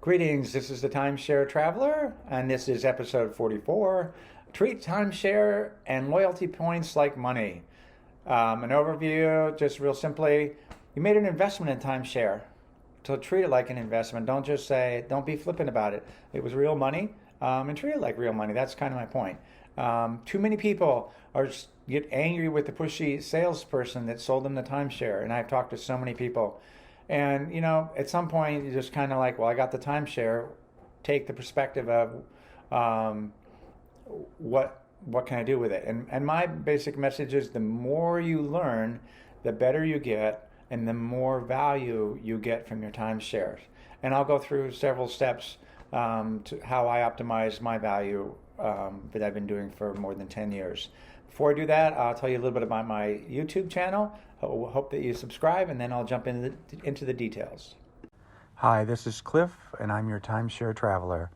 Greetings, this is the Timeshare Traveler, and this is episode 44. Treat timeshare and loyalty points like money. An overview, just real simply, you made an investment in timeshare. So treat it like an investment. Don't just say, don't be flippant about it. It was real money, and treat it like real money. That's kind of my point. Too many people get angry with the pushy salesperson that sold them the timeshare, and I've talked to so many people. And, at some point, you're just kind of like, well, I got the timeshare. Take the perspective of what can I do with it? And my basic message is the more you learn, the better you get, and the more value you get from your timeshares. And I'll go through several steps to how I optimize my value that I've been doing for more than 10 years. Before I do that, I'll tell you a little bit about my YouTube channel. Hope that you subscribe, and then I'll jump into the details. Hi, this is Cliff, and I'm your timeshare traveler.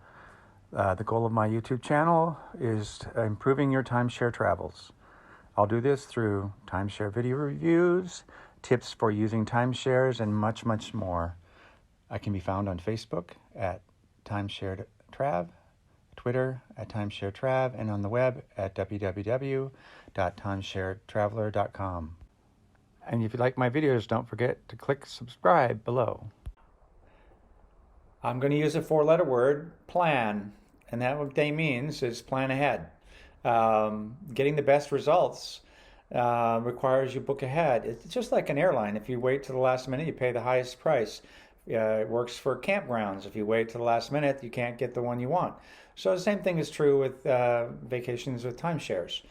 The goal of my YouTube channel is improving your timeshare travels. I'll do this through timeshare video reviews, tips for using timeshares, and much, much more. I can be found on Facebook at Timeshare Trav, Twitter at Timeshare Trav, and on the web at www.timesharetraveler.com. And if you like my videos, don't forget to click subscribe below. I'm going to use a four-letter word, plan. And that what they means is plan ahead. Getting the best results requires you book ahead. It's just like an airline. If you wait to the last minute, you pay the highest price. It works for campgrounds. If you wait to the last minute, you can't get the one you want. So the same thing is true with vacations with timeshares.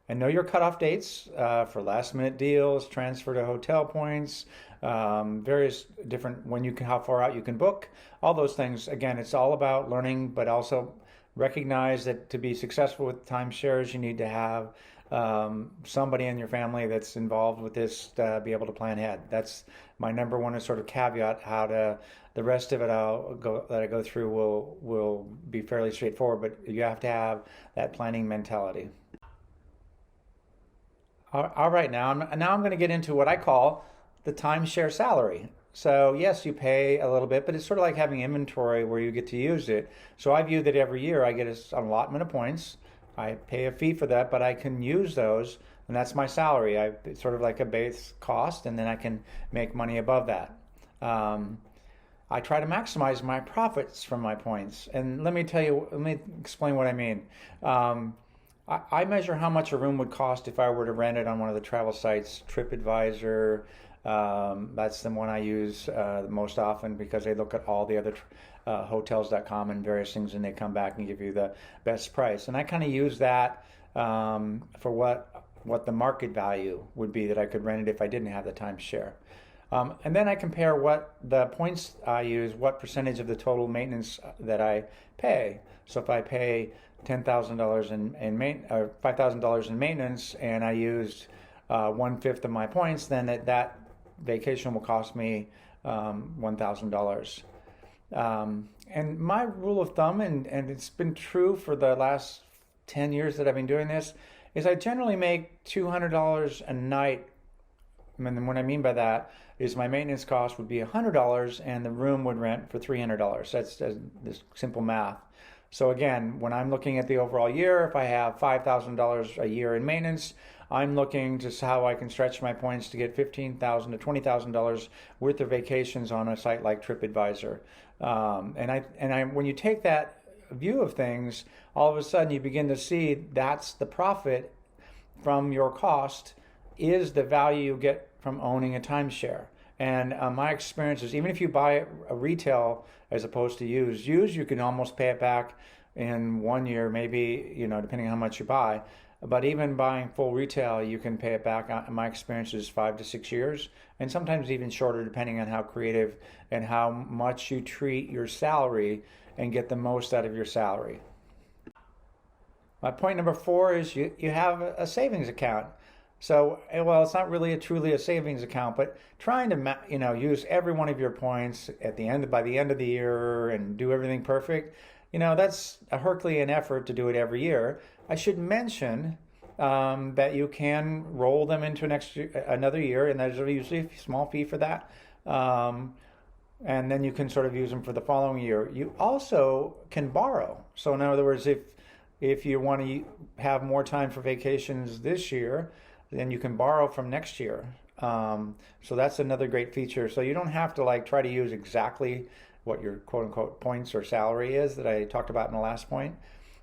And know your cutoff dates for last minute deals, transfer to hotel points, various different how far out you can book, all those things. Again, it's all about learning, but also recognize that to be successful with timeshares, you need to have somebody in your family that's involved with this to be able to plan ahead. That's my number one sort of caveat. The rest of it that I go through will be fairly straightforward, but you have to have that planning mentality. All right, now I'm going to get into what I call the timeshare salary. So yes, you pay a little bit, but it's sort of like having inventory where you get to use it. So I view that every year I get an allotment of points. I pay a fee for that, but I can use those, and that's my salary. It's sort of like a base cost, and then I can make money above that. I try to maximize my profits from my points, and let me explain what I mean. I measure how much a room would cost if I were to rent it on one of the travel sites, Tripadvisor. That's the one I use the most often because they look at all the other hotels.com and various things, and they come back and give you the best price. And I kind of use that for what the market value would be that I could rent it if I didn't have the timeshare. And then I compare what the points I use, what percentage of the total maintenance that I pay. So if I pay $10,000 or $5,000 in maintenance, and I used 1/5 of my points, then that vacation will cost me $1,000. And my rule of thumb, and it's been true for the last 10 years that I've been doing this, is I generally make $200 a night. And what I mean by that is my maintenance cost would be $100 and the room would rent for $300. That's this simple math. So again, when I'm looking at the overall year, if I have $5,000 a year in maintenance, I'm looking to how I can stretch my points to get $15,000 to $20,000 worth of vacations on a site like Tripadvisor. When you take that view of things, all of a sudden you begin to see that's the profit from your cost is the value you get from owning a timeshare. And my experience is even if you buy a retail as opposed to used, you can almost pay it back in 1 year, maybe, depending on how much you buy. But even buying full retail, you can pay it back. My experience is 5 to 6 years, and sometimes even shorter, depending on how creative and how much you treat your salary and get the most out of your salary. My point number 4 is you have a savings account. So, well, it's not really truly a savings account, but trying to use every one of your points by the end of the year and do everything perfect, that's a Herculean effort to do it every year. I should mention that you can roll them into another year, and there's usually a small fee for that. and then you can sort of use them for the following year. You also can borrow. So in other words, if you want to have more time for vacations this year, then you can borrow from next year. So that's another great feature. So you don't have to like try to use exactly what your quote unquote points or salary is that I talked about in the last point.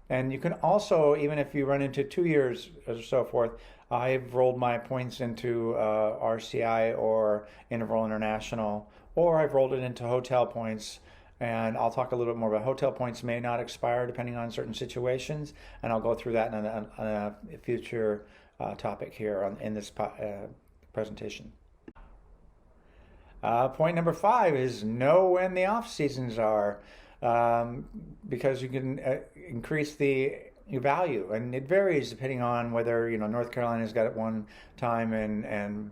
And you can also, even if you run into 2 years or so forth, I've rolled my points into RCI or Interval International, or I've rolled it into hotel points. And I'll talk a little bit more about hotel points may not expire depending on certain situations, and I'll go through that in a future topic here in this presentation. Point number 5 is know when the off seasons are, because you can increase the value, and it varies depending on whether North Carolina's got it one time and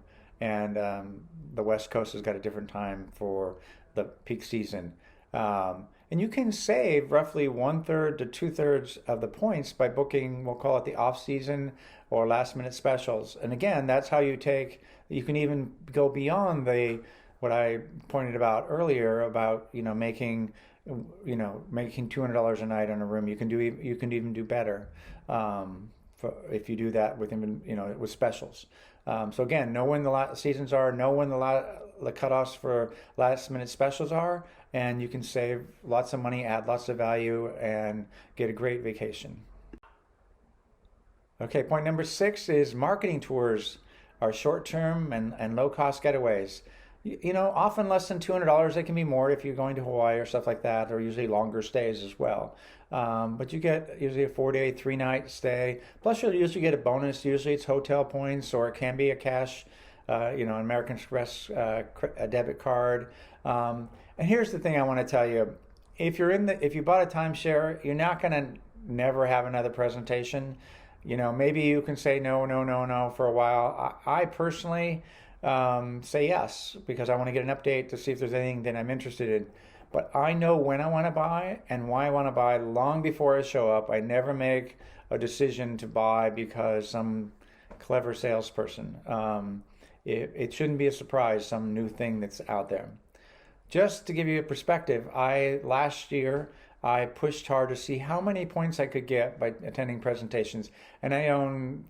the West Coast has got a different time for the peak season. And you can save roughly 1/3 to 2/3 of the points by booking, we'll call it the off-season or last-minute specials. And again, that's how you can even go beyond what I pointed about earlier about making $200 a night on a room. You can even do better if you do that with specials. So again, know when the seasons are, know when the cutoffs for last minute specials are, and you can save lots of money, add lots of value, and get a great vacation. Okay, point number 6 is marketing tours are short-term and low-cost getaways. Often less than $200. They can be more if you're going to Hawaii or stuff like that. They're usually longer stays as well. But you get usually a 4-day, 3-night stay. Plus, you'll usually get a bonus. Usually, it's hotel points, or it can be a cash, an American Express a debit card. And here's the thing I want to tell you: if you bought a timeshare, you're not going to never have another presentation. Maybe you can say no for a while. I personally say yes, because I want to get an update to see if there's anything that I'm interested in. But I know when I want to buy and why I want to buy long before I show up. I never make a decision to buy because some clever salesperson. It shouldn't be a surprise, some new thing that's out there. Just to give you a perspective, last year I pushed hard to see how many points I could get by attending presentations. And I own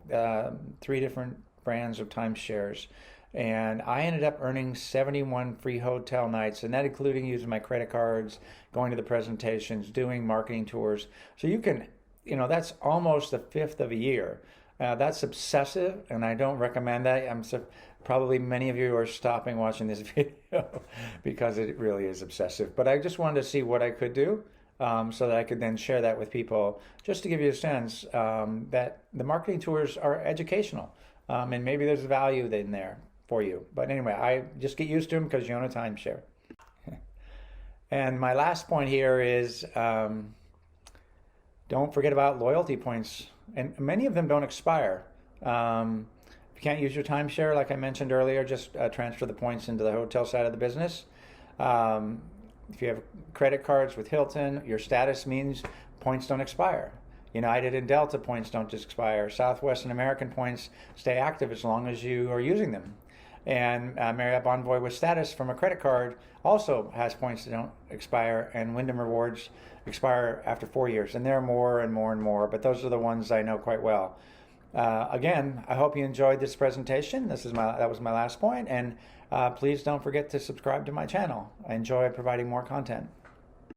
3 different brands of timeshares. And I ended up earning 71 free hotel nights, and that including using my credit cards, going to the presentations, doing marketing tours. So you can, that's almost a fifth of a year. That's obsessive, and I don't recommend that. Probably many of you are stopping watching this video because it really is obsessive. But I just wanted to see what I could do so that I could then share that with people, just to give you a sense that the marketing tours are educational, and maybe there's value in there for you. But anyway, I just get used to them because you own a timeshare. And my last point here is don't forget about loyalty points. And many of them don't expire. If you can't use your timeshare, like I mentioned earlier, just transfer the points into the hotel side of the business. If you have credit cards with Hilton, your status means points don't expire. United and Delta points don't just expire. Southwest and American points stay active as long as you are using them. And Marriott Bonvoy with status from a credit card also has points that don't expire, and Wyndham Rewards expire after 4 years. And there are more and more and more, but those are the ones I know quite well. Again, I hope you enjoyed this presentation. That was my last point, and please don't forget to subscribe to my channel. I enjoy providing more content.